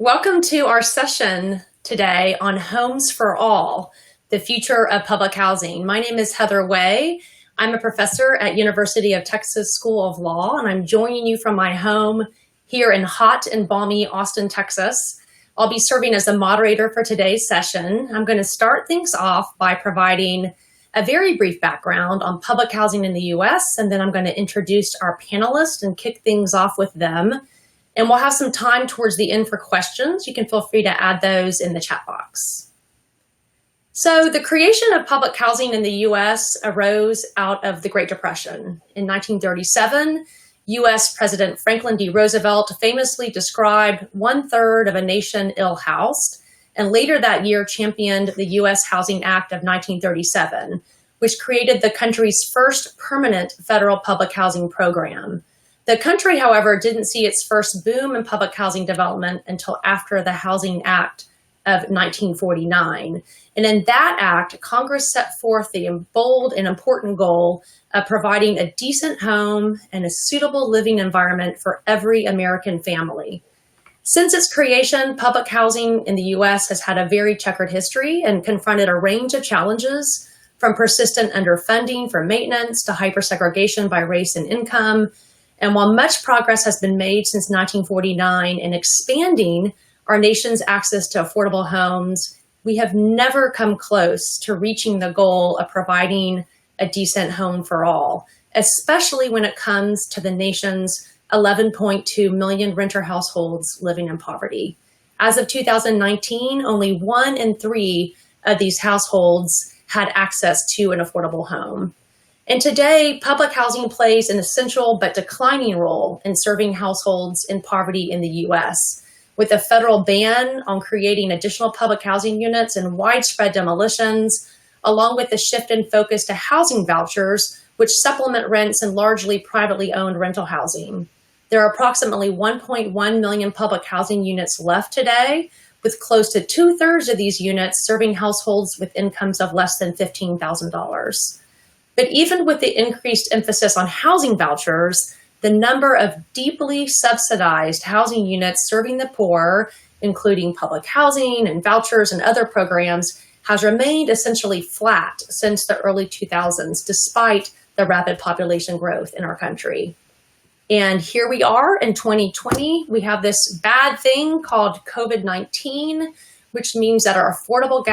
Welcome to our session today on Homes for All, the future of public housing. My name is Heather Way. I'm a professor at University of Texas School of Law, and I'm joining you from my home here in hot and balmy Austin, Texas. I'll be serving as the moderator for today's session. I'm going to start things off by providing a very brief background on public housing in the U.S., and then I'm going to introduce our panelists and kick things off with them. And we'll have some time towards the end for questions. You can feel free to add those in the chat box. So the creation of public housing in the U.S. arose out of the Great Depression. In 1937, U.S. President Franklin D. Roosevelt famously described 1/3 of a nation ill-housed, and later that year championed the U.S. Housing Act of 1937, which created the country's first permanent federal public housing program. The country, however, didn't see its first boom in public housing development until after the Housing Act of 1949. And in that act, Congress set forth the bold and important goal of providing a decent home and a suitable living environment for every American family. Since its creation, public housing in the U.S. has had a very checkered history and confronted a range of challenges, from persistent underfunding for maintenance to hypersegregation by race and income. And while much progress has been made since 1949 in expanding our nation's access to affordable homes, we have never come close to reaching the goal of providing a decent home for all, especially when it comes to the nation's 11.2 million renter households living in poverty. As of 2019, only 1 in 3 of these households had access to an affordable home. And today, public housing plays an essential but declining role in serving households in poverty in the U.S. With a federal ban on creating additional public housing units and widespread demolitions, along with a shift in focus to housing vouchers, which supplement rents in largely privately owned rental housing. There are approximately 1.1 million public housing units left today, with close to 2/3 of these units serving households with incomes of less than $15,000. But even with the increased emphasis on housing vouchers, the number of deeply subsidized housing units serving the poor, including public housing and vouchers and other programs, has remained essentially flat since the early 2000s, despite the rapid population growth in our country. And here we are in 2020, we have this bad thing called COVID-19, which means that our affordable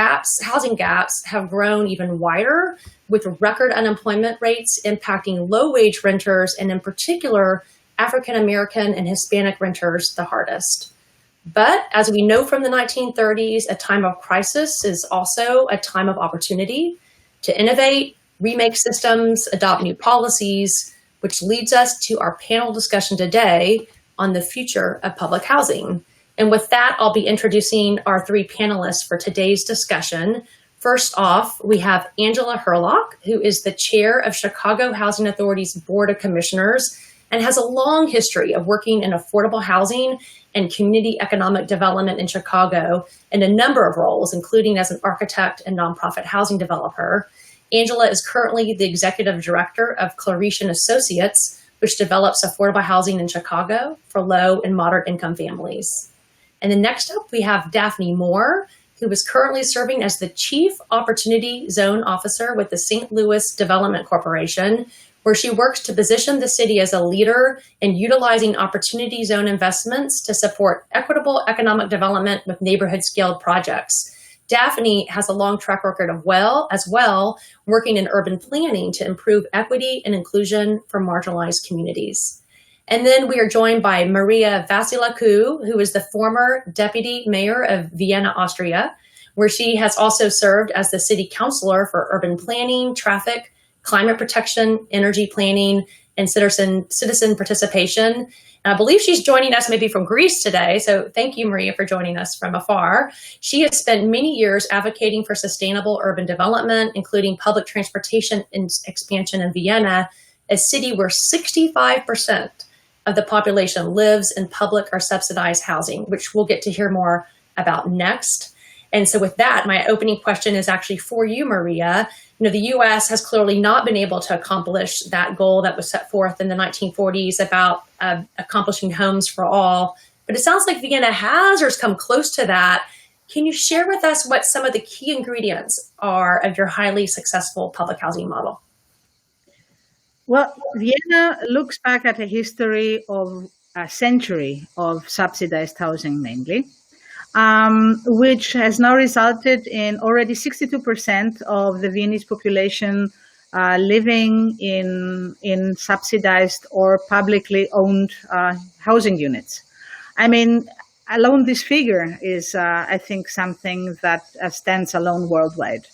housing gaps have grown even wider, with record unemployment rates impacting low-wage renters, and in particular, African-American and Hispanic renters the hardest. But as we know from the 1930s, a time of crisis is also a time of opportunity to innovate, remake systems, adopt new policies, which leads us to our panel discussion today on the future of public housing. And with that, I'll be introducing our 3 panelists for today's discussion. First off, we have Angela Hurlock, who is the chair of Chicago Housing Authority's Board of Commissioners and has a long history of working in affordable housing and community economic development in Chicago in a number of roles, including as an architect and nonprofit housing developer. Angela is currently the executive director of Clarice and Associates, which develops affordable housing in Chicago for low and moderate income families. And then next up, we have Daffney Moore, who is currently serving as the Chief Opportunity Zone Officer with the St. Louis Development Corporation, where she works to position the city as a leader in utilizing opportunity zone investments to support equitable economic development with neighborhood-scaled projects. Daffney has a long track record of working in urban planning to improve equity and inclusion for marginalized communities. And then we are joined by Maria Vasilescu, who is the former deputy mayor of Vienna, Austria, where she has also served as the city councilor for urban planning, traffic, climate protection, energy planning, and citizen participation. And I believe she's joining us maybe from Greece today. So thank you, Maria, for joining us from afar. She has spent many years advocating for sustainable urban development, including public transportation expansion in Vienna, a city where 65% of the population lives in public or subsidized housing, which we'll get to hear more about next. And so with that, my opening question is actually for you, Maria. You know, the U.S. has clearly not been able to accomplish that goal that was set forth in the 1940s about accomplishing homes for all. but it sounds like Vienna has or has come close to that. Can you share with us what some of the key ingredients are of your highly successful public housing model? Well, Vienna looks back at a history of a century of subsidized housing mainly, which has now resulted in already 62% of the Viennese population living in subsidized or publicly owned housing units. I mean, alone this figure is, I think, something that stands alone worldwide.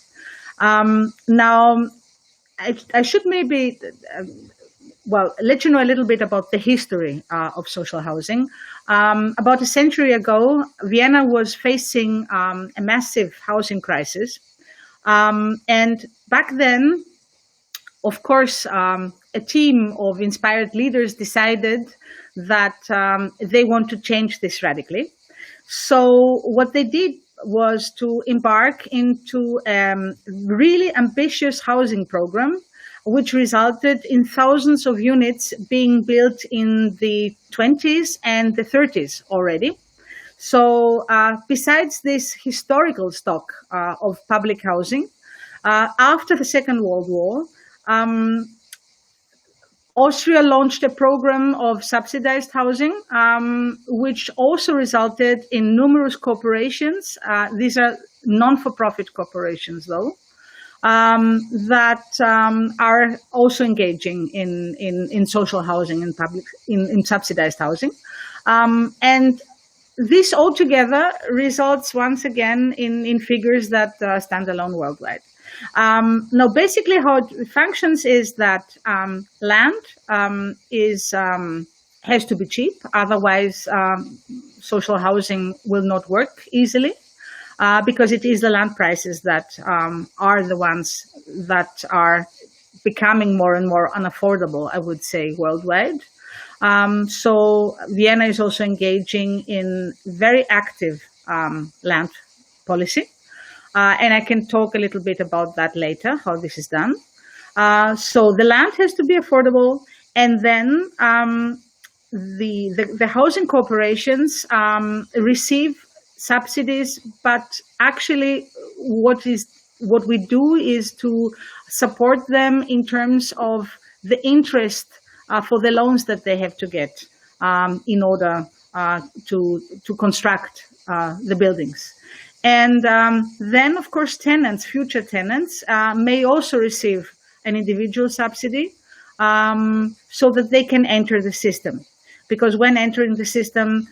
Now, I should maybe, let you know a little bit about the history of social housing. About a century ago, Vienna was facing a massive housing crisis. And back then, of course, a team of inspired leaders decided that they want to change this radically. So what they did was to embark into a really ambitious housing program, which resulted in thousands of units being built in the 20s and the 30s already. So besides this historical stock of public housing, after the Second World War, Austria launched a program of subsidized housing, which also resulted in numerous corporations. These are non-for-profit corporations, though, that are also engaging in social housing and in subsidized housing. And this altogether results once again in figures that stand alone worldwide. Now, basically how it functions is that land has to be cheap, otherwise social housing will not work easily, because it is the land prices that are the ones that are becoming more and more unaffordable, I would say, worldwide. So Vienna is also engaging in very active land policy. And I can talk a little bit about that later, how this is done. So the land has to be affordable, and then the housing corporations receive subsidies, but actually what we do is to support them in terms of the interest for the loans that they have to get in order to construct the buildings. And then, of course, future tenants, may also receive an individual subsidy so that they can enter the system. Because when entering the system,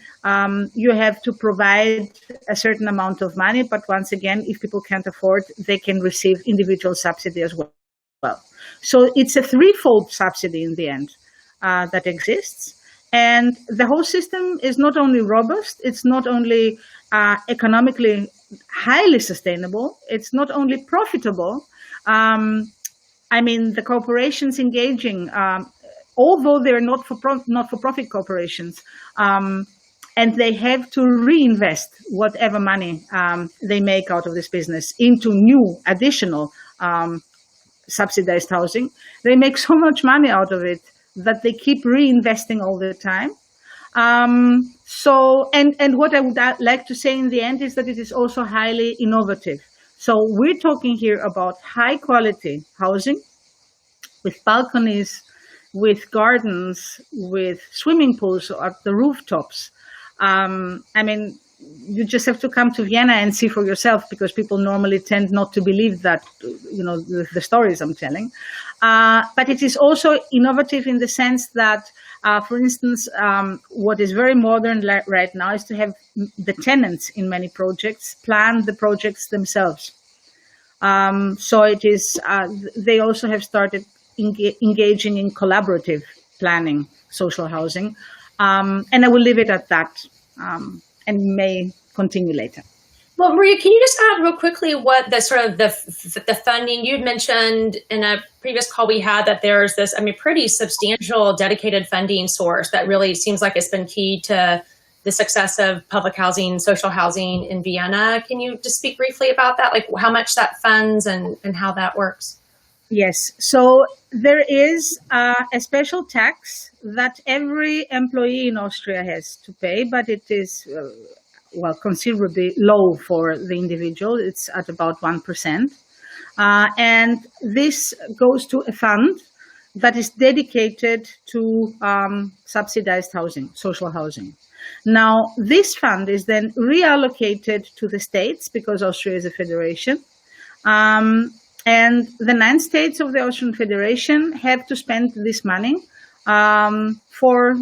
you have to provide a certain amount of money. But once again, if people can't afford, they can receive individual subsidy as well. So it's a threefold subsidy in the end that exists. And the whole system is not only robust, it's not only economically highly sustainable, it's not only profitable. I mean, the corporations engaging, although they're not-for-profit corporations, and they have to reinvest whatever money they make out of this business into new, additional subsidized housing, they make so much money out of it that they keep reinvesting all the time. And what I would like to say in the end is that it is also highly innovative. So we're talking here about high quality housing with balconies, with gardens, with swimming pools at the rooftops. I mean, you just have to come to Vienna and see for yourself, because people normally tend not to believe that, the stories I'm telling. But it is also innovative in the sense that, for instance, what is very modern right now is to have the tenants in many projects plan the projects themselves. So it is, they also have started engaging in collaborative planning, social housing. And I will leave it at that, and may continue later. Well, Maria, can you just add real quickly what the sort of the funding you'd mentioned in a previous call we had, that there's this, pretty substantial dedicated funding source that really seems like it's been key to the success of public housing, social housing in Vienna. Can you just speak briefly about that, like how much that funds and how that works? Yes. So there is a special tax that every employee in Austria has to pay, but it is, well, considerably low for the individual. It's at about 1%. And this goes to a fund that is dedicated to subsidized housing, social housing. Now, this fund is then reallocated to the states because Austria is a federation. And the 9 states of the Austrian Federation have to spend this money for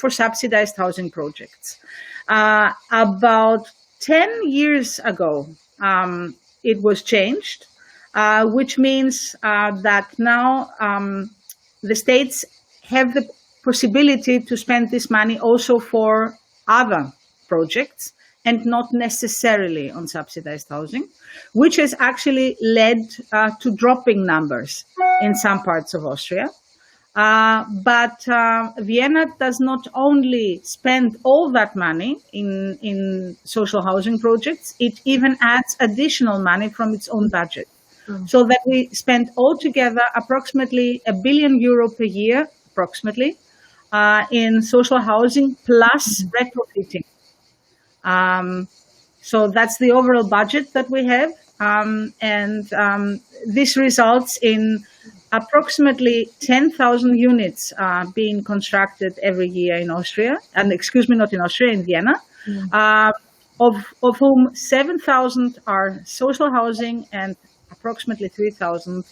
subsidized housing projects. About 10 years ago, it was changed, which means that now the states have the possibility to spend this money also for other projects and not necessarily on subsidized housing, which has actually led to dropping numbers in some parts of Austria. But Vienna does not only spend all that money in social housing projects, it even adds additional money from its own budget. So that we spend altogether approximately €1 billion per year, approximately, in social housing plus retrofitting. So that's the overall budget that we have. And this results in approximately 10,000 units being constructed every year in Austria, and excuse me, not in Austria, in Vienna, of whom 7,000 are social housing and approximately 3,000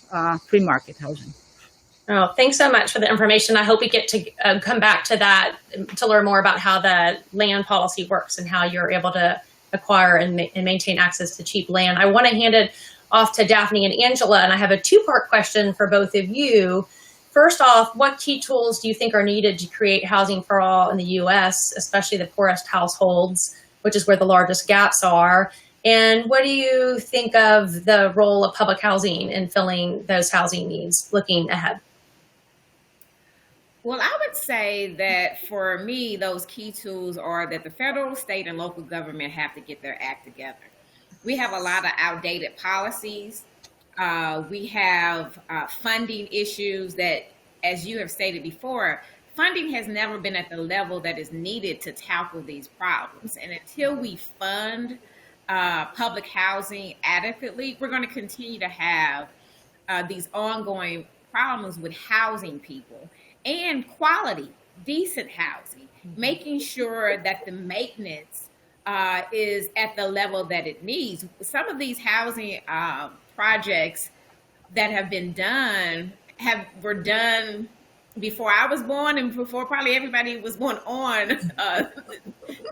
free market housing. Oh, thanks so much for the information. I hope we get to come back to that to learn more about how the land policy works and how you're able to acquire and maintain access to cheap land. I want to hand it off to Daphne and Angela, and I have a 2-part question for both of you. First off, what key tools do you think are needed to create housing for all in the U.S., especially the poorest households, which is where the largest gaps are? And what do you think of the role of public housing in filling those housing needs looking ahead? Well, I would say that for me, those key tools are that the federal, state, and local government have to get their act together. We have a lot of outdated policies. We have funding issues that, as you have stated before, funding has never been at the level that is needed to tackle these problems. And until we fund public housing adequately, we're going to continue to have these ongoing problems with housing people. And quality, decent housing, making sure that the maintenance is at the level that it needs. Some of these housing projects that have been done were done before I was born and before probably everybody was born on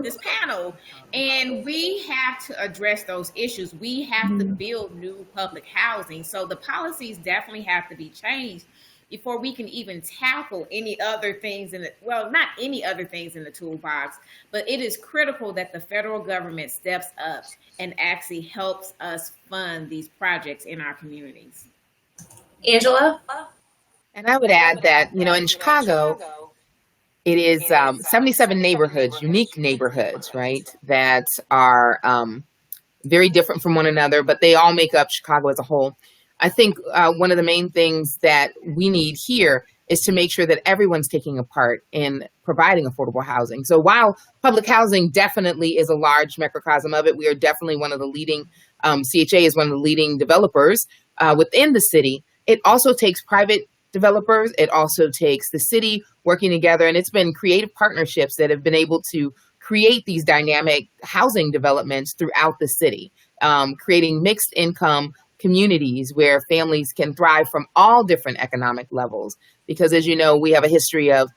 this panel. And we have to address those issues. We have to build new public housing. So the policies definitely have to be changed before we can even tackle any other things not any other things in the toolbox, but it is critical that the federal government steps up and actually helps us fund these projects in our communities. Angela? And I would add that, in Chicago, it is 77 neighborhoods, unique neighborhoods, right, that are very different from one another, but they all make up Chicago as a whole. I think one of the main things that we need here is to make sure that everyone's taking a part in providing affordable housing. So while public housing definitely is a large microcosm of it, we are definitely one of the leading, CHA is one of the leading developers within the city. It also takes private developers. It also takes the city working together. And it's been creative partnerships that have been able to create these dynamic housing developments throughout the city, creating mixed income communities where families can thrive from all different economic levels. Because as you know, we have a history of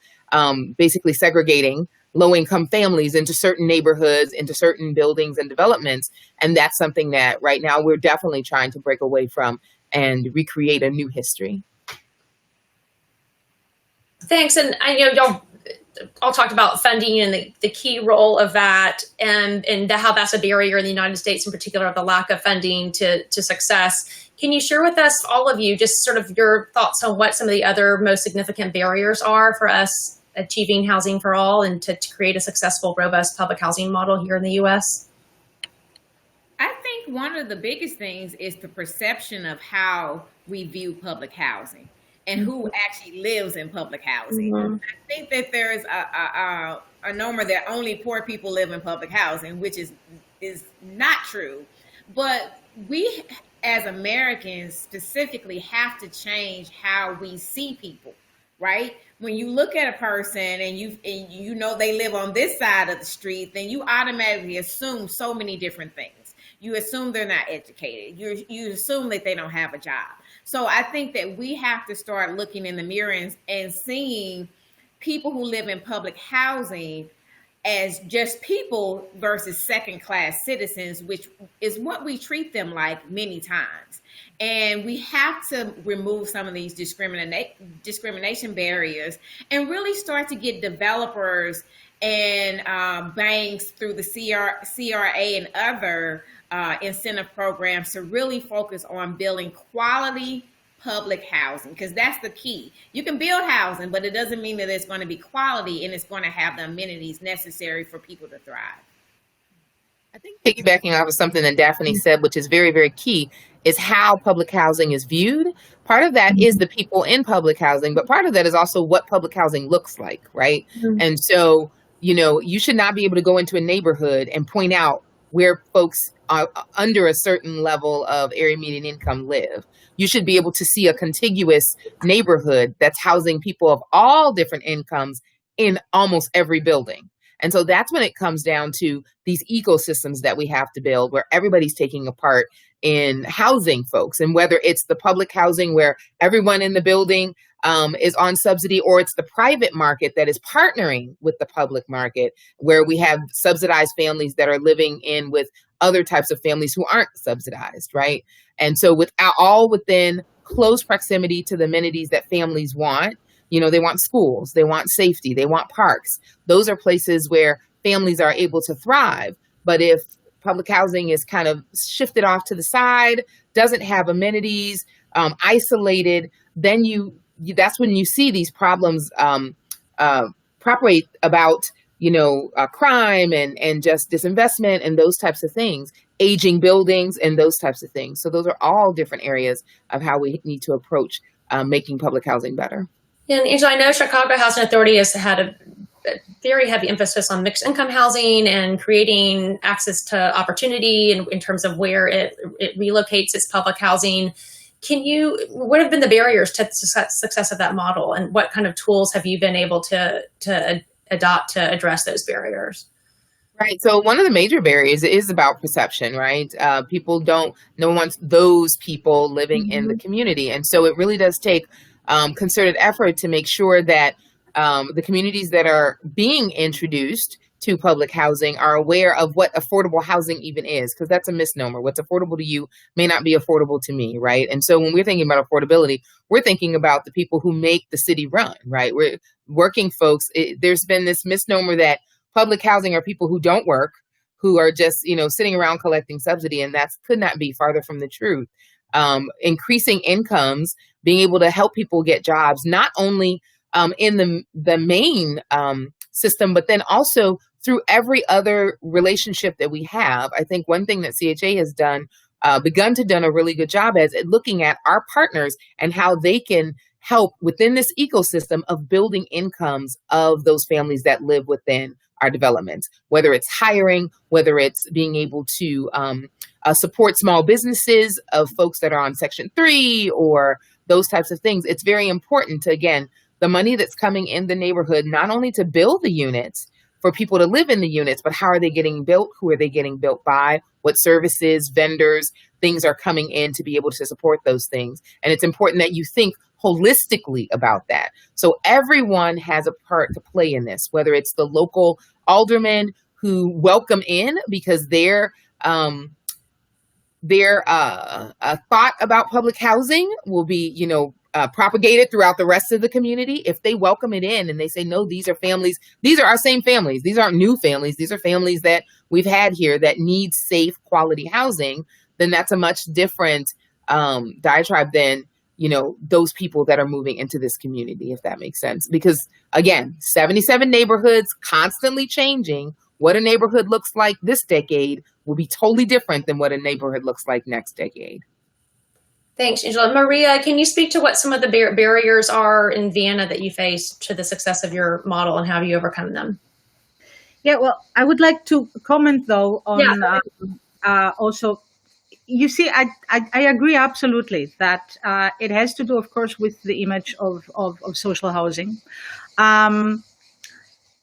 basically segregating low-income families into certain neighborhoods, into certain buildings and developments. And that's something that right now we're definitely trying to break away from and recreate a new history. Thanks. And I know y'all all talked about funding and the key role of that and how that's a barrier in the United States, in particular, the lack of funding to success. Can you share with us, all of you, just sort of your thoughts on what some of the other most significant barriers are for us achieving housing for all and to create a successful, robust public housing model here in the U.S.? I think one of the biggest things is the perception of how we view public housing and who actually lives in public housing. Mhm. I think that there is a number that only poor people live in public housing, which is not true. But we as Americans specifically have to change how we see people, right? When you look at a person and you know they live on this side of the street, then you automatically assume so many different things. You assume they're not educated. You assume that they don't have a job. So I think that we have to start looking in the mirror and seeing people who live in public housing as just people versus second-class citizens, which is what we treat them like many times. And we have to remove some of these discrimination barriers and really start to get developers and banks through the CRA and other incentive programs to really focus on building quality public housing, because that's the key. You can build housing, but it doesn't mean that it's going to be quality and it's going to have the amenities necessary for people to thrive. I think piggybacking off of something that Daphne said, which is very, very key, is how public housing is viewed. Part of that is the people in public housing, but part of that is also what public housing looks like, right? Mm-hmm. And so, you should not be able to go into a neighborhood and point out where folks are under a certain level of area median income live. You should be able to see a contiguous neighborhood that's housing people of all different incomes in almost every building. And so that's when it comes down to these ecosystems that we have to build, where everybody's taking a part in housing folks. And whether it's the public housing where everyone in the building is on subsidy, or it's the private market that is partnering with the public market, where we have subsidized families that are living in with other types of families who aren't subsidized, right? And so all within close proximity to the amenities that families want. They want schools, they want safety, they want parks. Those are places where families are able to thrive. But if public housing is kind of shifted off to the side, doesn't have amenities, isolated, then that's when you see these problems propagate about crime and just disinvestment and those types of things, aging buildings and those types of things. So those are all different areas of how we need to approach making public housing better. And Angela, I know Chicago Housing Authority has had a very heavy emphasis on mixed income housing and creating access to opportunity in terms of where it relocates its public housing. What have been the barriers to the success of that model, and what kind of tools have you been able to adopt to address those barriers? Right. So one of the major barriers is about perception, right? No one wants those people living in the community. And so it really does take concerted effort to make sure that the communities that are being introduced to public housing are aware of what affordable housing even is, because that's a misnomer. What's affordable to you may not be affordable to me, right? And so when we're thinking about affordability, we're thinking about the people who make the city run, right? We're working folks. There's been this misnomer that public housing are people who don't work, who are just, sitting around collecting subsidy, and that could not be farther from the truth. Increasing incomes, being able to help people get jobs, not only in the main system, but then also through every other relationship that we have. I think one thing that CHA has begun to do a really good job at looking at our partners and how they can help within this ecosystem of building incomes of those families that live within our developments, whether it's hiring, whether it's being able to support small businesses of folks that are on Section 3 or those types of things. It's very important to, again, the money that's coming in the neighborhood, not only to build the units for people to live in the units, but how are they getting built? Who are they getting built by? What services, vendors, things are coming in to be able to support those things. And it's important that you think holistically about that. So everyone has a part to play in this, whether it's the local aldermen who welcome in because their thought about public housing will be, propagated throughout the rest of the community. If they welcome it in and they say, no, these are families, these are our same families. These aren't new families. These are families that we've had here that need safe, quality housing, then that's a much different diatribe than, those people that are moving into this community, if that makes sense. Because again, 77 neighborhoods constantly changing. What a neighborhood looks like this decade will be totally different than what a neighborhood looks like next decade. Thanks, Angela. Maria, can you speak to what some of the barriers are in Vienna that you face to the success of your model, and how have you overcome them? Yeah, well, I would like to comment though on also. You see, I agree absolutely that it has to do, of course, with the image of social housing. And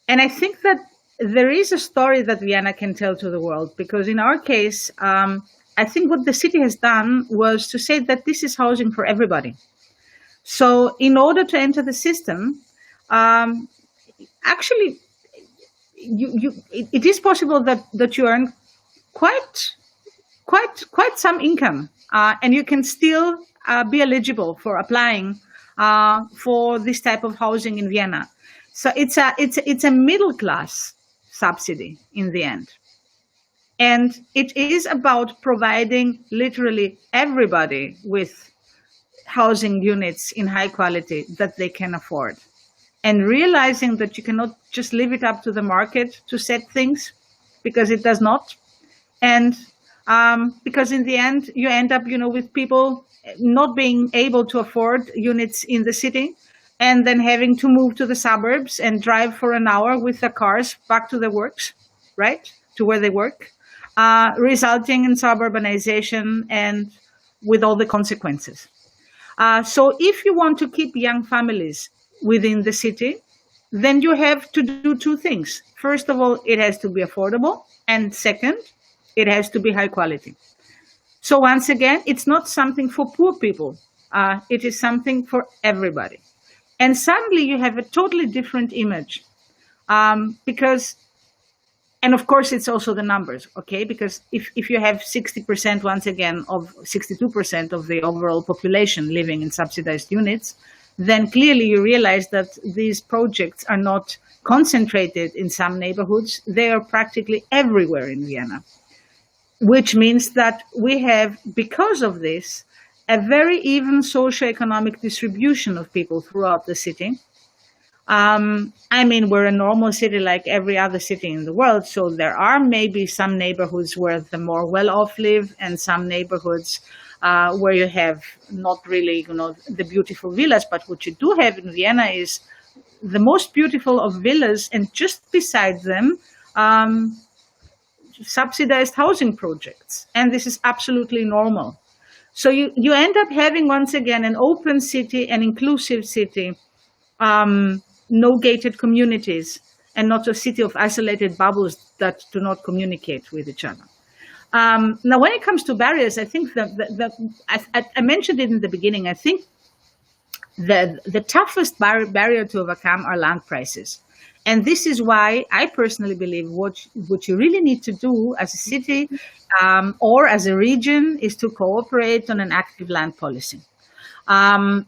I think that there is a story that Vienna can tell to the world, because in our case, I think what the city has done was to say that this is housing for everybody. So in order to enter the system, actually, it is possible that you earn quite some income, and you can still be eligible for applying for this type of housing in Vienna. So it's a middle class subsidy in the end, and it is about providing literally everybody with housing units in high quality that they can afford, and realizing that you cannot just leave it up to the market to set things, because it does not, and because in the end you end up, with people not being able to afford units in the city, and then having to move to the suburbs and drive for an hour with their cars back to their works, right, to where they work, resulting in suburbanization and with all the consequences. So if you want to keep young families within the city, then you have to do two things. First of all, it has to be affordable, and second, it has to be high quality. So once again, it's not something for poor people. It is something for everybody. And suddenly you have a totally different image, because, and of course it's also the numbers, okay? Because if you have 60%, once again, of 62% of the overall population living in subsidized units, then clearly you realize that these projects are not concentrated in some neighborhoods. They are practically everywhere in Vienna, which means that we have, because of this, a very even socioeconomic distribution of people throughout the city. We're a normal city like every other city in the world, so there are maybe some neighborhoods where the more well-off live, and some neighborhoods where you have not really, the beautiful villas. But what you do have in Vienna is the most beautiful of villas, and just beside them, subsidized housing projects. And this is absolutely normal. So you end up having, once again, an open city, an inclusive city, no gated communities, and not a city of isolated bubbles that do not communicate with each other. Now, when it comes to barriers, I think I mentioned it in the beginning. I think the toughest barrier to overcome are land prices. And this is why I personally believe what you really need to do as a city or as a region is to cooperate on an active land policy.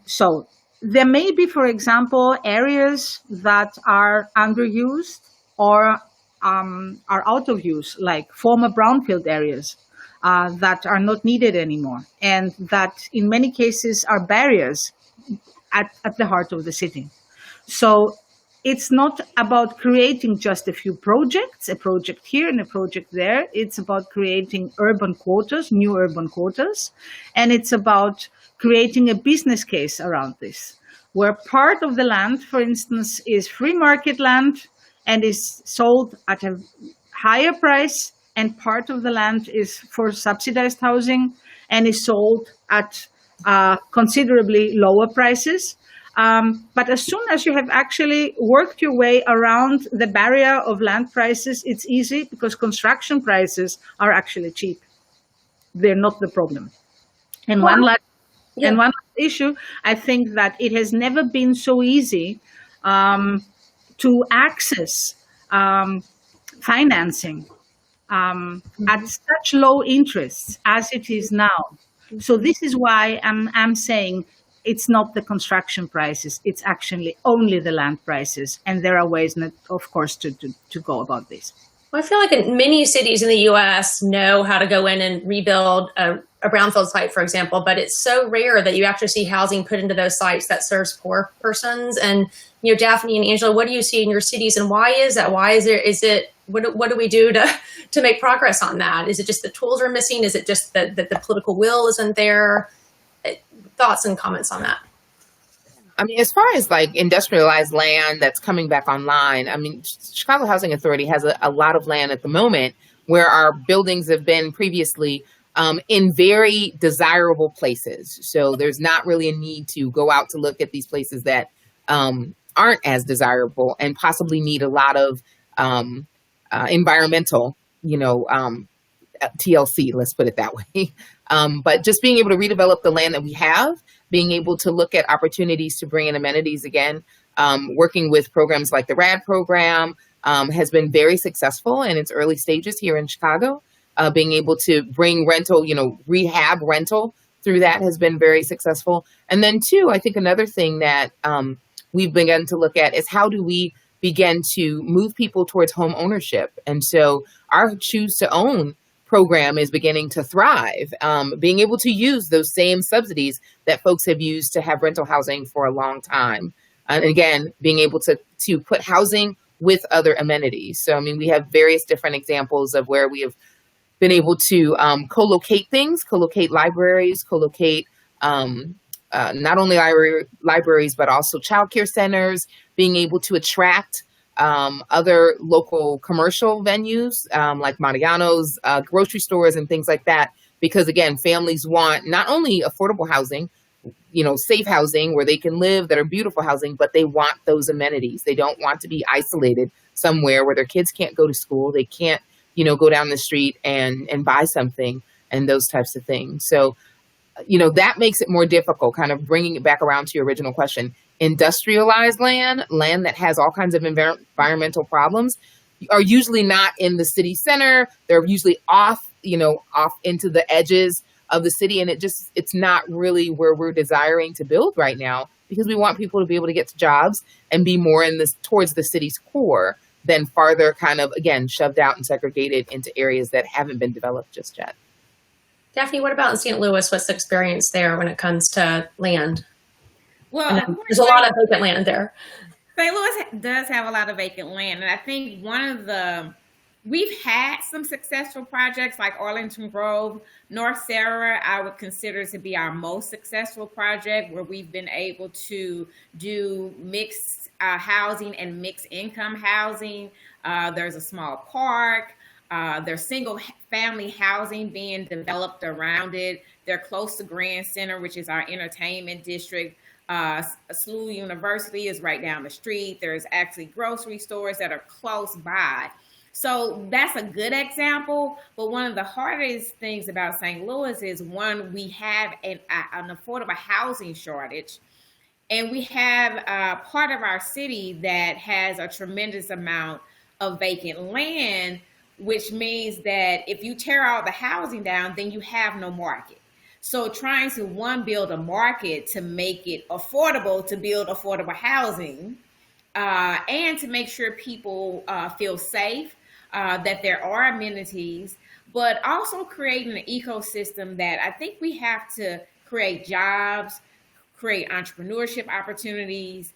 So there may be, for example, areas that are underused or are out of use, like former brownfield areas that are not needed anymore, and that in many cases are barriers at the heart of the city. So it's not about creating just a few projects, a project here and a project there. It's about creating urban quarters, new urban quarters. And it's about creating a business case around this, where part of the land, for instance, is free market land and is sold at a higher price, and part of the land is for subsidized housing and is sold at considerably lower prices. But as soon as you have actually worked your way around the barrier of land prices, it's easy, because construction prices are actually cheap. They're not the problem. And one last issue, I think that it has never been so easy to access financing at such low interests as it is now. So this is why I'm saying it's not the construction prices, it's actually only the land prices. And there are ways, of course, to go about this. Well, I feel like many cities in the U.S. know how to go in and rebuild a brownfield site, for example, but it's so rare that you actually see housing put into those sites that serves poor persons. And, Daphne and Angela, what do you see in your cities, and why is that? What do we do to make progress on that? Is it just the tools are missing? Is it just that the political will isn't there? thoughts and comments on that? I mean, as far as like industrialized land that's coming back online, I mean, Chicago Housing Authority has a lot of land at the moment where our buildings have been previously in very desirable places. So there's not really a need to go out to look at these places that aren't as desirable and possibly need a lot of environmental, TLC, let's put it that way. But just being able to redevelop the land that we have, being able to look at opportunities to bring in amenities again, working with programs like the RAD program has been very successful in its early stages here in Chicago. Being able to bring rental, rehab rental through that has been very successful. And then two, I think another thing that we've begun to look at is how do we begin to move people towards home ownership? And so our Choose to Own program is beginning to thrive, being able to use those same subsidies that folks have used to have rental housing for a long time. And again, being able to put housing with other amenities. So, I mean, we have various different examples of where we have been able to co-locate things, co-locate libraries, co-locate not only libraries, but also childcare centers, being able to attract other local commercial venues like Mariano's, grocery stores and things like that. Because again, families want not only affordable housing, safe housing where they can live, that are beautiful housing, but they want those amenities. They don't want to be isolated somewhere where their kids can't go to school. They can't, go down the street and buy something and those types of things. So, that makes it more difficult, kind of bringing it back around to your original question. Industrialized land that has all kinds of environmental problems are usually not in the city center. They're usually off into the edges of the city. And it's not really where we're desiring to build right now, because we want people to be able to get to jobs and be more towards the city's core than farther kind of, again, shoved out and segregated into areas that haven't been developed just yet. Daphne, what about in St. Louis? What's the experience there when it comes to land? Well, there's a lot of vacant land there. St. Louis does have a lot of vacant land. And I think we've had some successful projects like Arlington Grove. North Sarah, I would consider to be our most successful project, where we've been able to do mixed housing and mixed income housing. There's a small park. There's single family housing being developed around it. They're close to Grand Center, which is our entertainment district. SLU University is right down the street. There's actually grocery stores that are close by. So that's a good example. But one of the hardest things about St. Louis is, one, we have an affordable housing shortage. And we have part of our city that has a tremendous amount of vacant land, which means that if you tear all the housing down, then you have no market. So trying to, build a market to make it affordable to build affordable housing, and to make sure people feel safe, that there are amenities, but also creating an ecosystem that I think we have to create jobs, create entrepreneurship opportunities,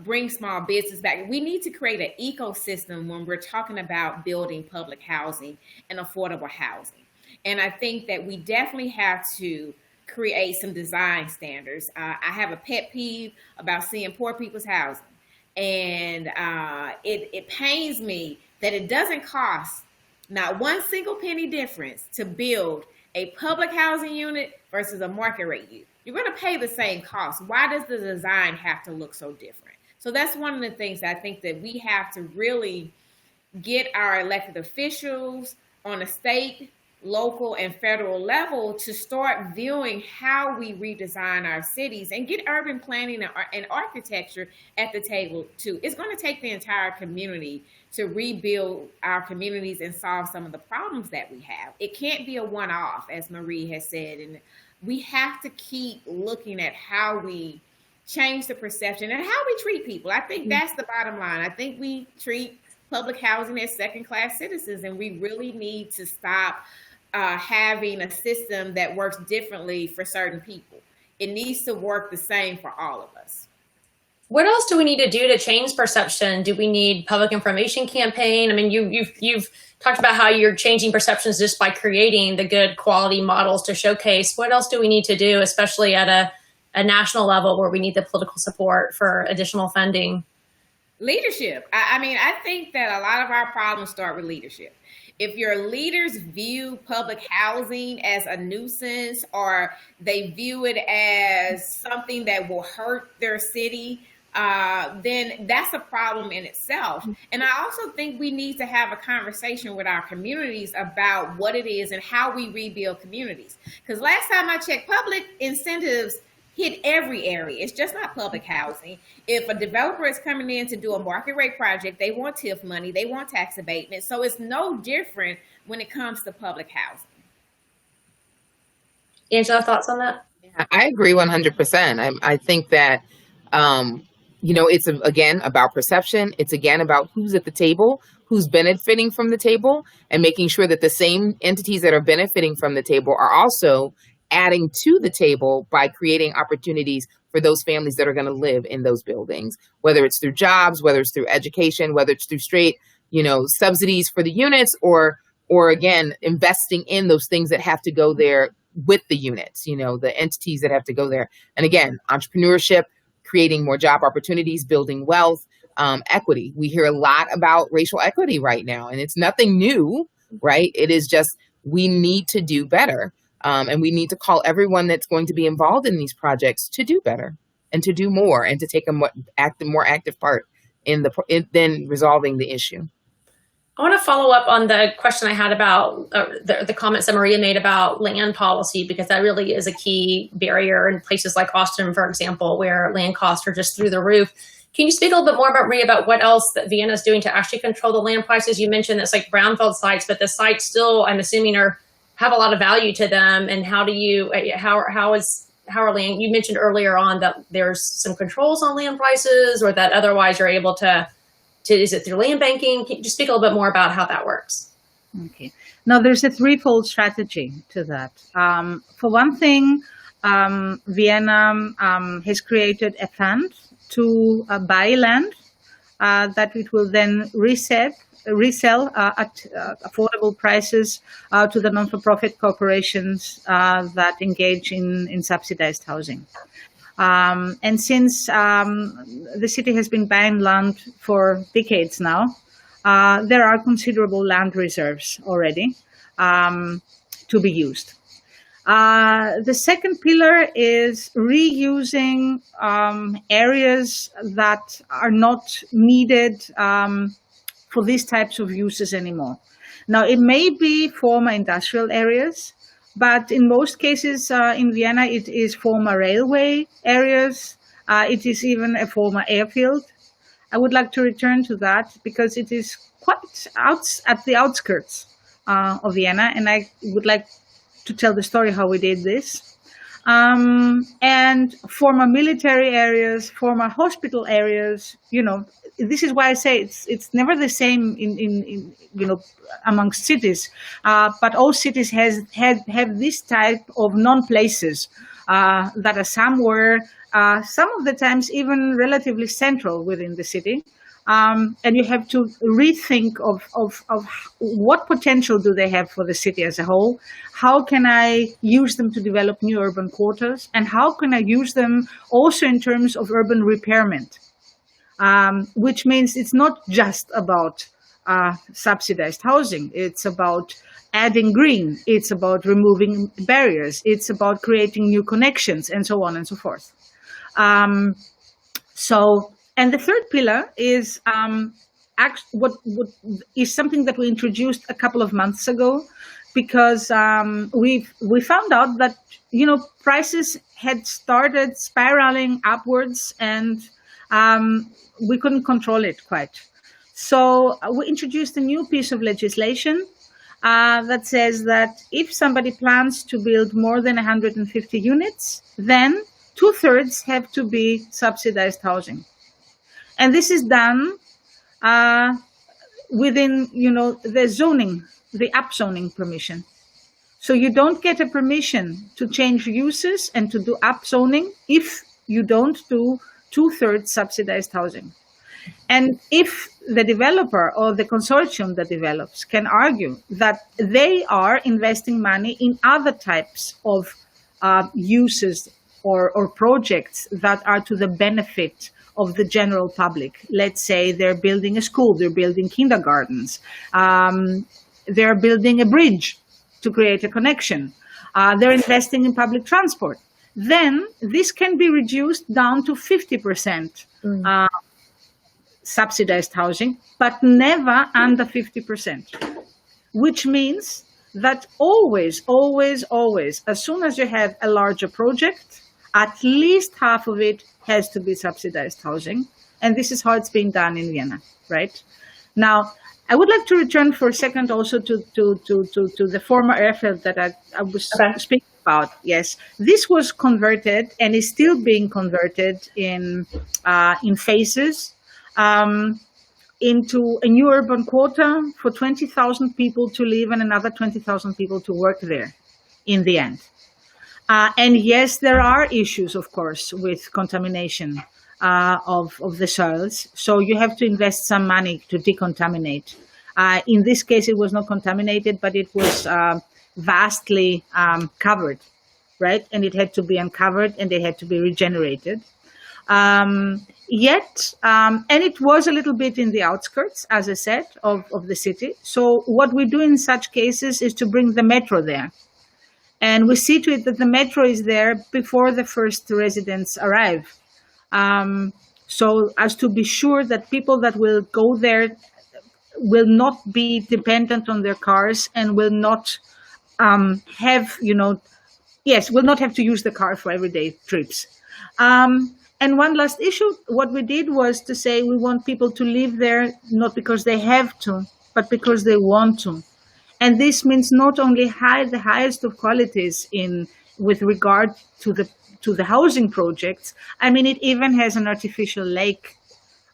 bring small business back. We need to create an ecosystem when we're talking about building public housing and affordable housing. And I think that we definitely have to create some design standards. I have a pet peeve about seeing poor people's housing. And it pains me that it doesn't cost not one single penny difference to build a public housing unit versus a market rate unit. You're going to pay the same cost. Why does the design have to look so different? So that's one of the things that I think that we have to really get our elected officials on a state, local, and federal level to start viewing how we redesign our cities, and get urban planning and architecture at the table too. It's going to take the entire community to rebuild our communities and solve some of the problems that we have. It can't be a one-off, as Marie has said, and we have to keep looking at how we change the perception and how we treat people. I think that's the bottom line. I think we treat public housing as second-class citizens, and we really need to stop having a system that works differently for certain people. It needs to work the same for all of us. What else do we need to do to change perception? Do we need public information campaign? I mean, you've talked about how you're changing perceptions just by creating the good quality models to showcase. What else do we need to do, especially at a national level where we need the political support for additional funding? Leadership. I mean, I think that a lot of our problems start with leadership. If your leaders view public housing as a nuisance, or they view it as something that will hurt their city, then that's a problem in itself. And I also think we need to have a conversation with our communities about what it is and how we rebuild communities. Because last time I checked, public incentives hit every area. It's just not public housing. If a developer is coming in to do a market rate project, they want TIF money, they want tax abatement. So it's no different when it comes to public housing. Angela, thoughts on that? Yeah, I agree 100%. I think that, it's again about perception. It's again about who's at the table, who's benefiting from the table, and making sure that the same entities that are benefiting from the table are also adding to the table by creating opportunities for those families that are going to live in those buildings, whether it's through jobs, whether it's through education, whether it's through straight, subsidies for the units, or again, investing in those things that have to go there with the units, the entities that have to go there. And again, entrepreneurship, creating more job opportunities, building wealth, equity. We hear a lot about racial equity right now, and it's nothing new, right? It is just, we need to do better. And we need to call everyone that's going to be involved in these projects to do better and to do more and to take a more active part in then resolving the issue. I want to follow up on the question I had about the comments that Maria made about land policy, because that really is a key barrier in places like Austin, for example, where land costs are just through the roof. Can you speak a little bit more about, Maria, about what else that Vienna is doing to actually control the land prices? You mentioned it's like brownfield sites, but the sites still, I'm assuming, have a lot of value to them. And how are land, you mentioned earlier on that there's some controls on land prices, or that otherwise you're able to is it through land banking? Can you just speak a little bit more about how that works? Okay. Now there's a threefold strategy to that. For one thing, Vienna has created a fund to buy land that it will then resell at affordable prices to the non-for-profit corporations that engage in subsidized housing. And since the city has been buying land for decades now, there are considerable land reserves already to be used. The second pillar is reusing areas that are not needed for these types of uses anymore. Now, it may be former industrial areas, but in most cases in Vienna, it is former railway areas. It is even a former airfield. I would like to return to that because it is quite at the outskirts of Vienna, and I would like to tell the story how we did this. And former military areas, former hospital areas, this is why I say it's never the same in amongst cities, but all cities have this type of non-places that are somewhere, some of the times even relatively central within the city. And you have to rethink of what potential do they have for the city as a whole? How can I use them to develop new urban quarters? And how can I use them also in terms of urban repairment? Which means it's not just about subsidized housing. It's about adding green. It's about removing barriers. It's about creating new connections, and so on and so forth. And the third pillar is what is something that we introduced a couple of months ago, because we found out that prices had started spiraling upwards, and we couldn't control it quite. So we introduced a new piece of legislation that says that if somebody plans to build more than 150 units, then 2/3 have to be subsidized housing. And this is done within, the zoning, the upzoning permission. So you don't get a permission to change uses and to do upzoning if you don't do 2/3 subsidized housing. And if the developer or the consortium that develops can argue that they are investing money in other types of uses or projects that are to the benefit of the general public, let's say they're building a school, they're building kindergartens, they're building a bridge to create a connection, they're investing in public transport, then this can be reduced down to 50% subsidized housing, but never under 50%, which means that always, always, always, as soon as you have a larger project, at least half of it has to be subsidized housing. And this is how it's being done in Vienna, right? Now, I would like to return for a second also to the former airfield that I was speaking about. Yes, this was converted and is still being converted in phases into a new urban quarter for 20,000 people to live and another 20,000 people to work there in the end. And yes, there are issues, of course, with contamination of the soils. So you have to invest some money to decontaminate. In this case, it was not contaminated, but it was vastly covered, right? And it had to be uncovered and they had to be regenerated. And it was a little bit in the outskirts, as I said, of the city. So what we do in such cases is to bring the metro there. And we see to it that the metro is there before the first residents arrive. So as to be sure that people that will go there will not be dependent on their cars and will not will not have to use the car for everyday trips. And one last issue, what we did was to say we want people to live there, not because they have to, but because they want to. And this means not only the highest of qualities with regard to the housing projects. I mean, it even has an artificial lake,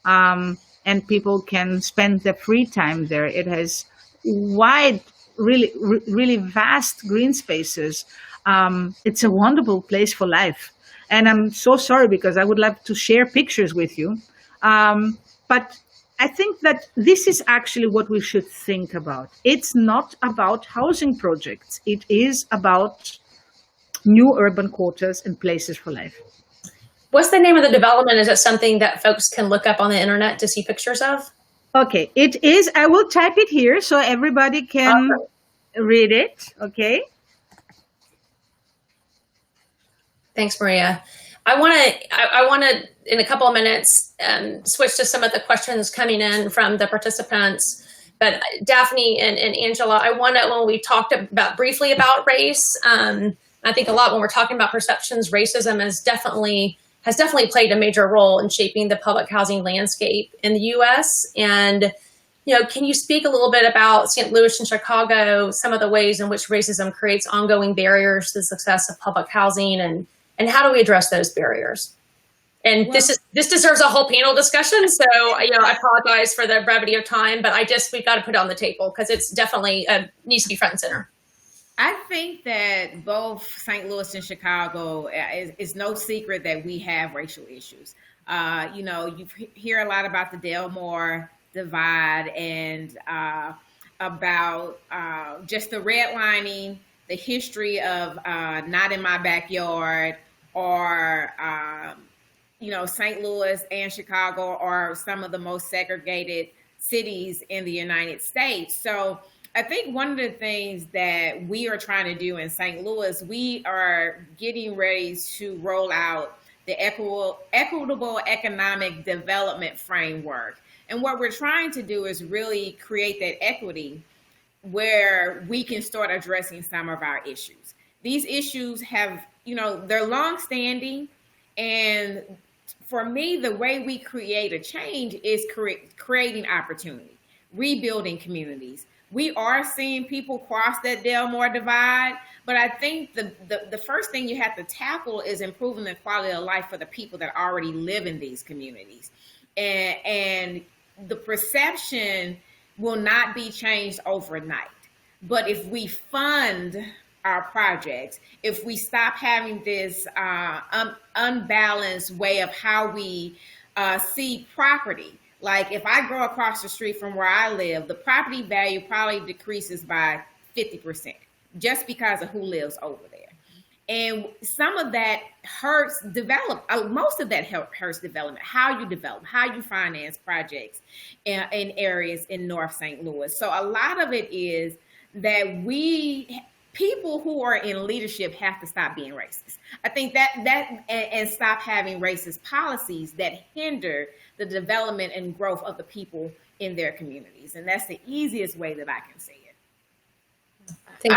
and people can spend their free time there. It has wide, really vast green spaces. It's a wonderful place for life. And I'm so sorry because I would love to share pictures with you. But I think that this is actually what we should think about. It's not about housing projects. It is about new urban quarters and places for life. What's the name of the development? Is it something that folks can look up on the internet to see pictures of? Okay, it is. I will type it here so everybody can read it. Okay. Thanks, Maria. I want to, in a couple of minutes, switch to some of the questions coming in from the participants. But Daphne and Angela, I want to, when we talked briefly about race, I think a lot when we're talking about perceptions, racism has definitely played a major role in shaping the public housing landscape in the U.S. And, can you speak a little bit about St. Louis and Chicago, some of the ways in which racism creates ongoing barriers to the success of public housing, and how do we address those barriers? And this deserves a whole panel discussion. So, I apologize for the brevity of time, but we've got to put it on the table because it's definitely needs to be front and center. I think that both St. Louis and Chicago is no secret that we have racial issues. You hear a lot about the Delmore divide and about just the redlining, the history of not in my backyard, or St. Louis and Chicago are some of the most segregated cities in the United States. So I think one of the things that we are trying to do in St. Louis, we are getting ready to roll out the equitable economic development framework. And what we're trying to do is really create that equity where we can start addressing some of our issues. These issues have, they're longstanding. And for me, the way we create a change is creating opportunity, rebuilding communities. We are seeing people cross that Delmore divide, but I think the first thing you have to tackle is improving the quality of life for the people that already live in these communities. And the perception will not be changed overnight. But if we fund our projects, if we stop having this unbalanced way of how we see property. Like if I go across the street from where I live, the property value probably decreases by 50% just because of who lives over there. And some of that hurts most of that hurts development, how you develop, how you finance projects in areas in North St. Louis. So a lot of it is that people who are in leadership have to stop being racist. I think and stop having racist policies that hinder the development and growth of the people in their communities. And that's the easiest way that I can say it.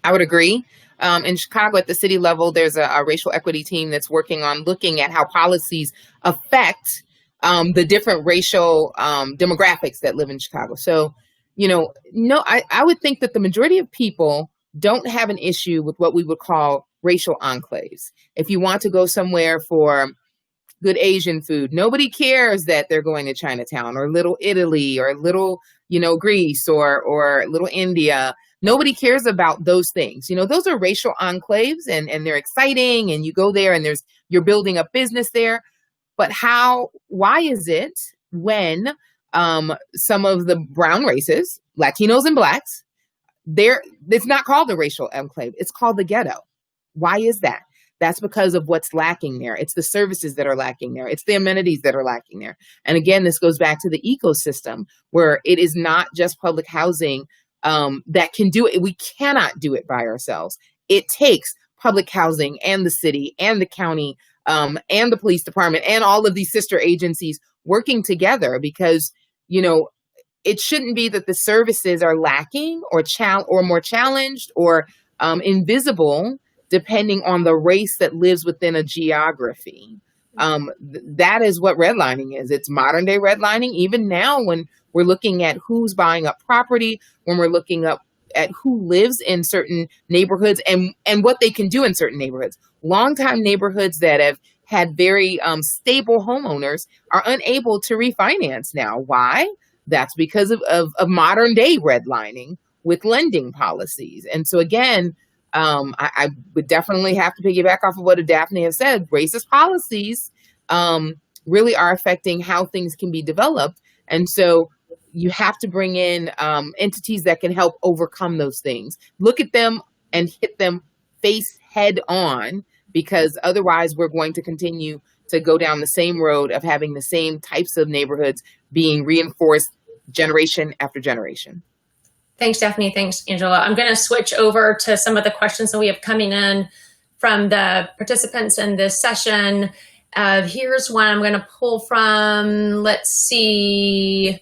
I would agree. In Chicago, at the city level, there's a racial equity team that's working on looking at how policies affect the different racial demographics that live in Chicago. So, I would think that the majority of people don't have an issue with what we would call racial enclaves. If you want to go somewhere for good Asian food, nobody cares that they're going to Chinatown or Little Italy or Little, Greece or Little India. Nobody cares about those things. Those are racial enclaves and they're exciting, and you go there and you're building a business there. But why is it when some of the brown races, Latinos and Blacks, it's not called a racial enclave, it's called the ghetto? Why is that? That's because of what's lacking there. It's the services that are lacking there. It's the amenities that are lacking there. And again, this goes back to the ecosystem, where it is not just public housing that can do it. We cannot do it by ourselves. It takes public housing and the city and the county and the police department and all of these sister agencies working together, because, it shouldn't be that the services are lacking or more challenged or invisible depending on the race that lives within a geography. That is what redlining is. It's modern day redlining. Even now, when we're looking at who's buying up property, when we're looking at who lives in certain neighborhoods and what they can do in certain neighborhoods. Longtime neighborhoods that have had very stable homeowners are unable to refinance now. Why? That's because of modern day redlining with lending policies. And so again, I would definitely have to piggyback off of what Daffney has said. Racist policies really are affecting how things can be developed. And so you have to bring in entities that can help overcome those things. Look at them and hit them face head on, because otherwise we're going to continue to go down the same road of having the same types of neighborhoods being reinforced generation after generation. Thanks, Daphne. Thanks, Angela. I'm going to switch over to some of the questions that we have coming in from the participants in this session. Here's one I'm going to pull from. Let's see.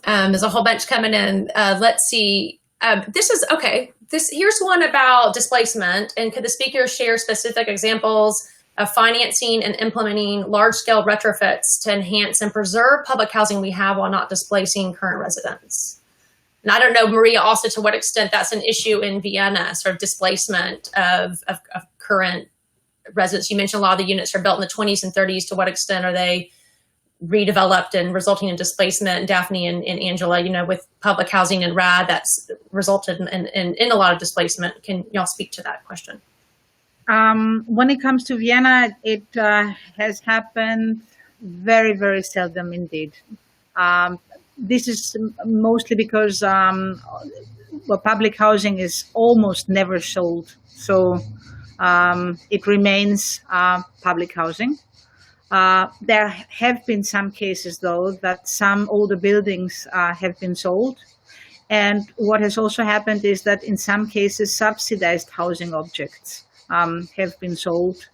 There's a whole bunch coming in. Let's see. Here's one about displacement. And could the speaker share specific examples of financing and implementing large-scale retrofits to enhance and preserve public housing we have while not displacing current residents? And I don't know, Maria, also to what extent that's an issue in Vienna, sort of displacement of current residents. You mentioned a lot of the units are built in the 20s and 30s. To what extent are they redeveloped and resulting in displacement? And Daphne and Angela, with public housing and RAD, that's resulted in a lot of displacement. Can y'all speak to that question? When it comes to Vienna, it has happened very, very seldom indeed. This is mostly because public housing is almost never sold. So it remains public housing. There have been some cases, though, that some older buildings have been sold. And what has also happened is that in some cases, subsidized housing objects have been sold,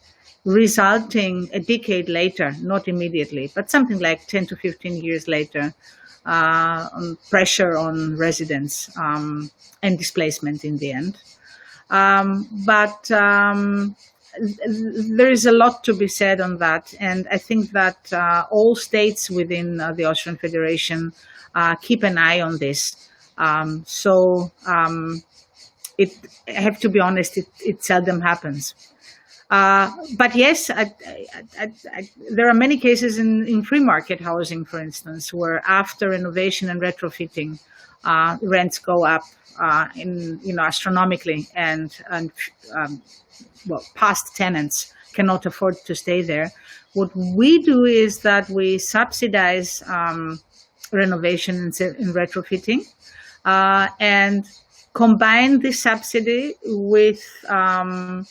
resulting a decade later, not immediately, but something like 10 to 15 years later, pressure on residents and displacement in the end. But there is a lot to be said on that. And I think that all states within the Austrian Federation keep an eye on this. I have to be honest, it seldom happens. But yes, there are many cases in free market housing, for instance, where after renovation and retrofitting, rents go up astronomically, and past tenants cannot afford to stay there. What we do is that we subsidize renovation and retrofitting, and combine the subsidy with I'm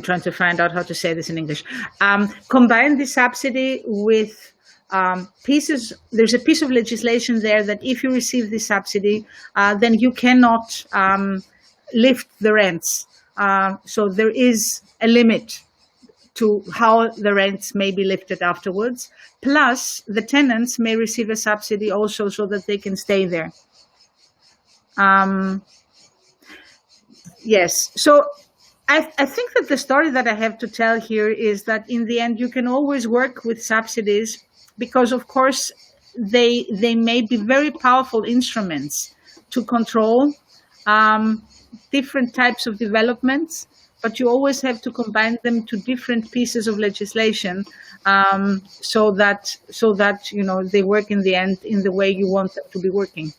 trying to find out how to say this in English. Combine the subsidy with pieces. There's a piece of legislation there that if you receive the subsidy, then you cannot lift the rents. So there is a limit to how the rents may be lifted afterwards. Plus, the tenants may receive a subsidy also so that they can stay there. Yes. So I think that the story that I have to tell here is that in the end, you can always work with subsidies because, of course, they may be very powerful instruments to control different types of developments, but you always have to combine them to different pieces of legislation so that they work in the end in the way you want them to be working.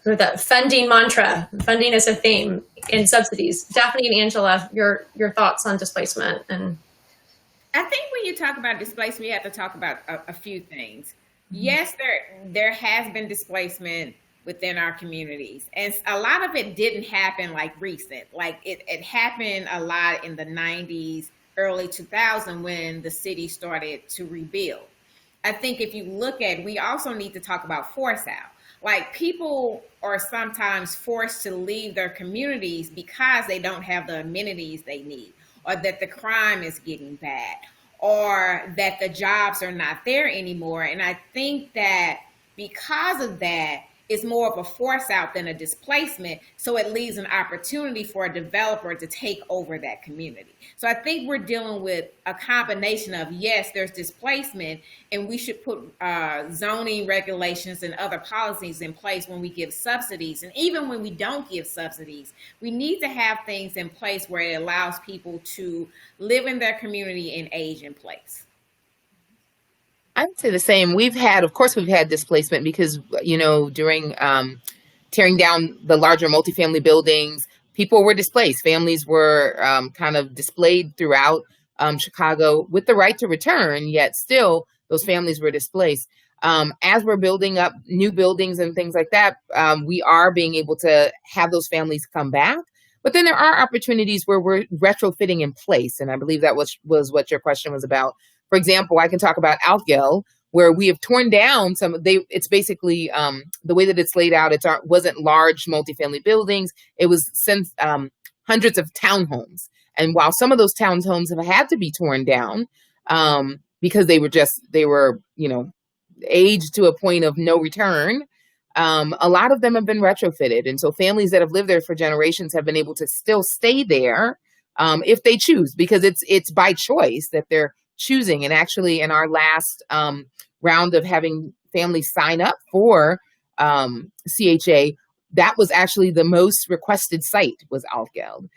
For the funding mantra, funding is a theme in subsidies. Daphne and Angela, your thoughts on displacement. And I think when you talk about displacement, you have to talk about a few things. Yes, there has been displacement within our communities, and a lot of it didn't happen like recent. Like it happened a lot in the 90s, early 2000 when the city started to rebuild. I think if you look at, we also need to talk about force out. Like people are sometimes forced to leave their communities because they don't have the amenities they need, or that the crime is getting bad, or that the jobs are not there anymore. And I think that because of that, it's more of a force out than a displacement. So it leaves an opportunity for a developer to take over that community. So I think we're dealing with a combination of, yes, there's displacement, and we should put zoning regulations and other policies in place when we give subsidies. And even when we don't give subsidies, we need to have things in place where it allows people to live in their community and age in place. I would say the same. We've had displacement because, during tearing down the larger multifamily buildings, people were displaced. Families were kind of displayed throughout Chicago with the right to return, yet still those families were displaced. As we're building up new buildings and things like that, we are being able to have those families come back. But then there are opportunities where we're retrofitting in place. And I believe that was what your question was about. For example, I can talk about Altgeld, where we have torn down it's basically the way that it's laid out. It wasn't large multifamily buildings. It was hundreds of townhomes. And while some of those townhomes have had to be torn down because they were aged to a point of no return, a lot of them have been retrofitted. And so families that have lived there for generations have been able to still stay there if they choose, because it's by choice that they're choosing. And actually in our last round of having families sign up for CHA, that was actually the most requested site was Altgeld.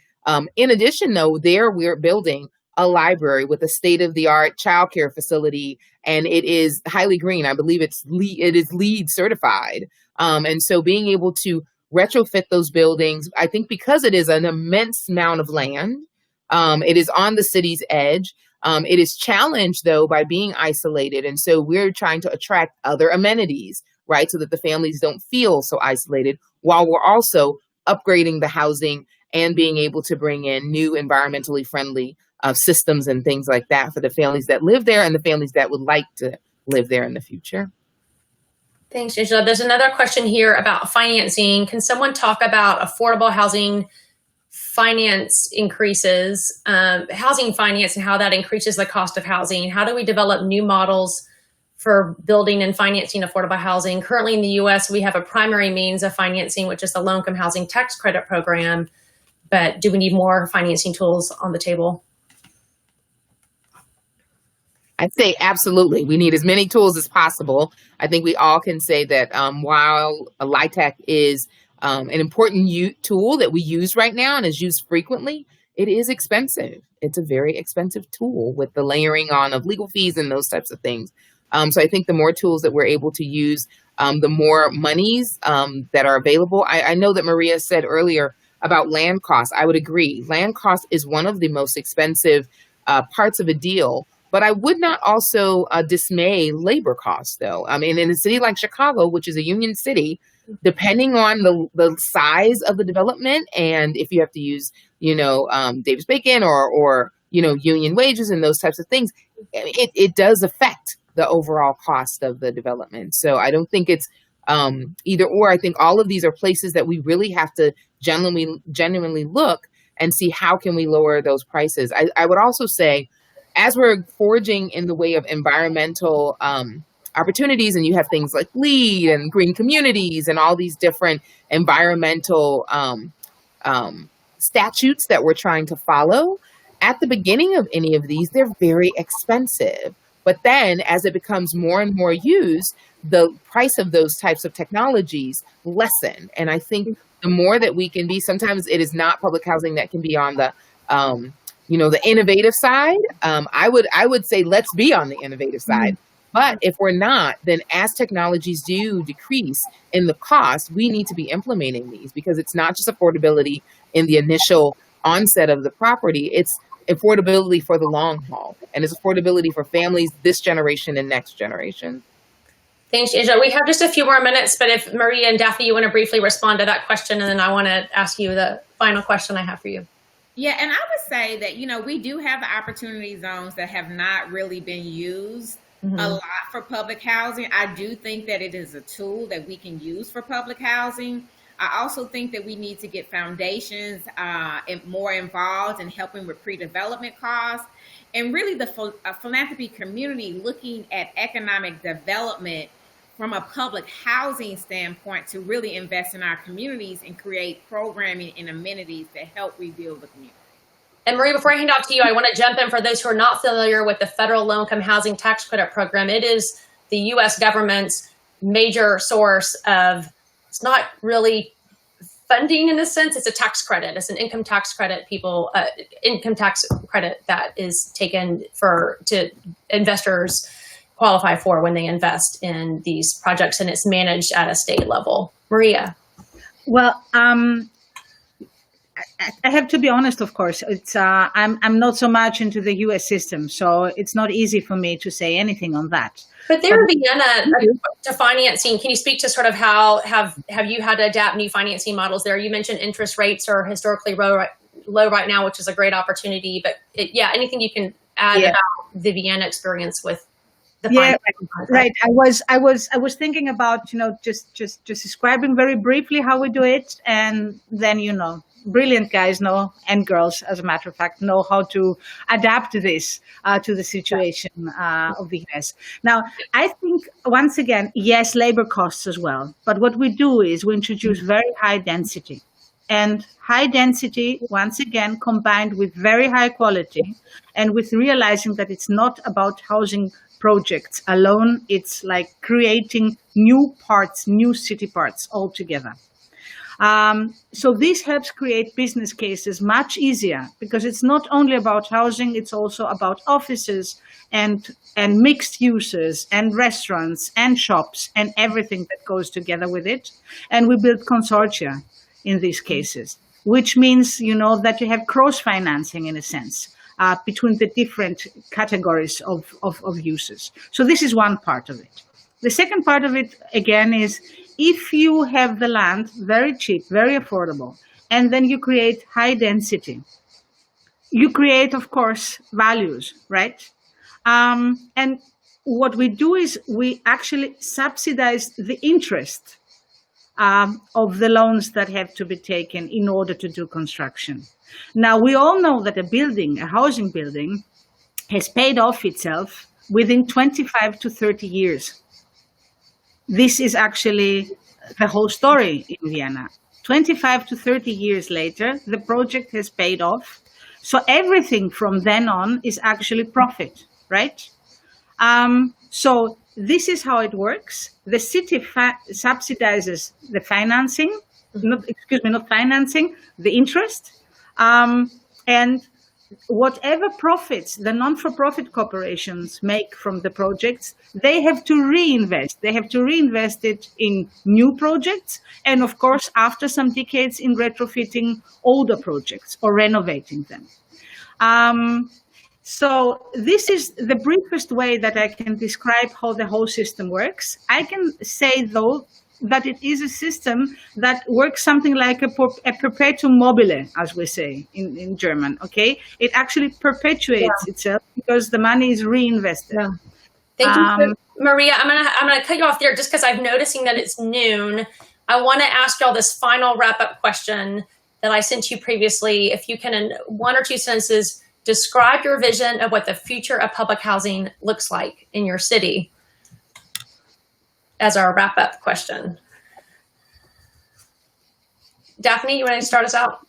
In addition, though, there we're building a library with a state-of-the-art childcare facility, and it is highly green. I believe it is LEED certified. And so being able to retrofit those buildings, I think because it is an immense amount of land, it is on the city's edge. It is challenged, though, by being isolated. And so we're trying to attract other amenities, right, so that the families don't feel so isolated, while we're also upgrading the housing and being able to bring in new environmentally friendly systems and things like that for the families that live there and the families that would like to live there in the future. Thanks, Angela. There's another question here about financing. Can someone talk about affordable housing finance increases, housing finance, and how that increases the cost of housing? How do we develop new models for building and financing affordable housing? Currently in the US, we have a primary means of financing, which is the low-income housing tax credit program. But do we need more financing tools on the table? I'd say absolutely. We need as many tools as possible. I think we all can say that while LIHTC is an important tool that we use right now and is used frequently, it is expensive. It's a very expensive tool with the layering on of legal fees and those types of things. So I think the more tools that we're able to use, the more monies that are available. I know that Maria said earlier about land costs. I would agree. Land cost is one of the most expensive parts of a deal. But I would not also dismay labor costs, though. I mean, in a city like Chicago, which is a union city, depending on the size of the development, and if you have to use, Davis-Bacon or union wages and those types of things, it does affect the overall cost of the development. So I don't think it's either or. I think all of these are places that we really have to genuinely look and see how can we lower those prices. I would also say, as we're forging in the way of environmental opportunities, and you have things like LEED and green communities and all these different environmental statutes that we're trying to follow, at the beginning of any of these, they're very expensive. But then as it becomes more and more used, the price of those types of technologies lessen. And I think the more that we can be, sometimes it is not public housing that can be on the the innovative side. I would say let's be on the innovative side. But if we're not, then as technologies do decrease in the cost, we need to be implementing these, because it's not just affordability in the initial onset of the property. It's affordability for the long haul, and it's affordability for families this generation and next generation. Thanks, Angela. We have just a few more minutes, but if Maria and Daffney, you want to briefly respond to that question, and then I want to ask you the final question I have for you. Yeah, and I would say that, we do have the opportunity zones that have not really been used a lot for public housing. I do think that it is a tool that we can use for public housing. I also think that we need to get foundations more involved in helping with pre-development costs, and really the philanthropy community looking at economic development from a public housing standpoint to really invest in our communities and create programming and amenities that help rebuild the community. And Marie, before I hand off to you, I want to jump in for those who are not familiar with the federal low-income housing tax credit program. It is the U.S. government's major source of, it's not really funding in a sense, it's a tax credit. It's an income tax credit income tax credit that is taken to investors qualify for when they invest in these projects, and it's managed at a state level. Maria. Well, I have to be honest, of course. It's I'm not so much into the U.S. system, so it's not easy for me to say anything on that. But there in Vienna, to financing, can you speak to sort of how have you had to adapt new financing models there? You mentioned interest rates are historically low right now, which is a great opportunity. But anything you can add about the Vienna experience with the financing? Right. I was thinking about just describing very briefly how we do it, and then brilliant guys and girls, as a matter of fact, know how to adapt this to the situation of the US. Now, I think, once again, yes, labor costs as well. But what we do is we introduce very high density. And high density, once again, combined with very high quality, and with realizing that it's not about housing projects alone. It's like creating new city parts altogether. So this helps create business cases much easier, because it's not only about housing, it's also about offices and mixed uses and restaurants and shops and everything that goes together with it. And we build consortia in these cases, which means, that you have cross-financing in a sense between the different categories of uses. So this is one part of it. The second part of it, again, is if you have the land very cheap, very affordable, and then you create high density, you create, of course, values, right? And what we do is we actually subsidize the interest of the loans that have to be taken in order to do construction. Now, we all know that a housing building, has paid off itself within 25 to 30 years. This is actually the whole story in Vienna. 25 to 30 years later, the project has paid off. So everything from then on is actually profit, right? So this is how it works. The city subsidizes the financing, not financing, the interest. And whatever profits the non-for-profit corporations make from the projects, they have to reinvest. They have to reinvest it in new projects, and of course, after some decades, in retrofitting older projects or renovating them. So this is the briefest way that I can describe how the whole system works. I can say, though, that it is a system that works something like a perpetuum mobile, as we say in German, okay? It actually perpetuates itself because the money is reinvested. Yeah. Thank you, Maria. I'm gonna cut you off there just because I'm noticing that it's noon. I want to ask y'all this final wrap-up question that I sent you previously. If you can, in 1 or 2 sentences, describe your vision of what the future of public housing looks like in your city as our wrap-up question. Daphne, you want to start us out?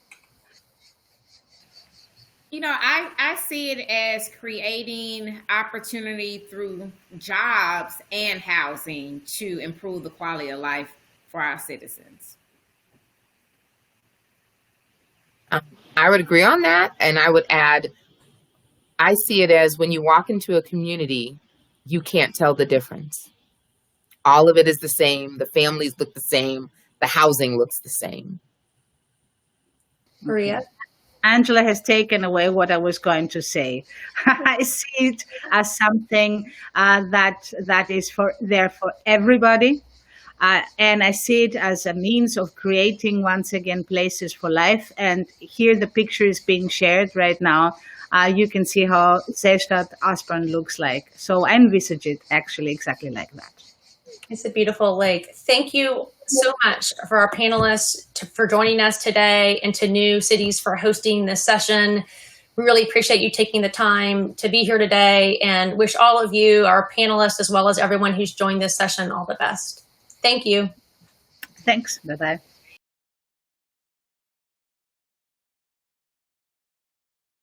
I see it as creating opportunity through jobs and housing to improve the quality of life for our citizens. I would agree on that. And I would add, I see it as when you walk into a community, you can't tell the difference. All of it is the same. The families look the same. The housing looks the same. Maria? Angela has taken away what I was going to say. I see it as something that is there for everybody. And I see it as a means of creating, once again, places for life. And here the picture is being shared right now. You can see how Seestadt Aspern looks like. So I envisage it actually exactly like that. It's a beautiful lake. Thank you so much for our panelists for joining us today, and to NewCities for hosting this session. We really appreciate you taking the time to be here today, and wish all of you, our panelists, as well as everyone who's joined this session, all the best. Thank you. Thanks. Bye-bye.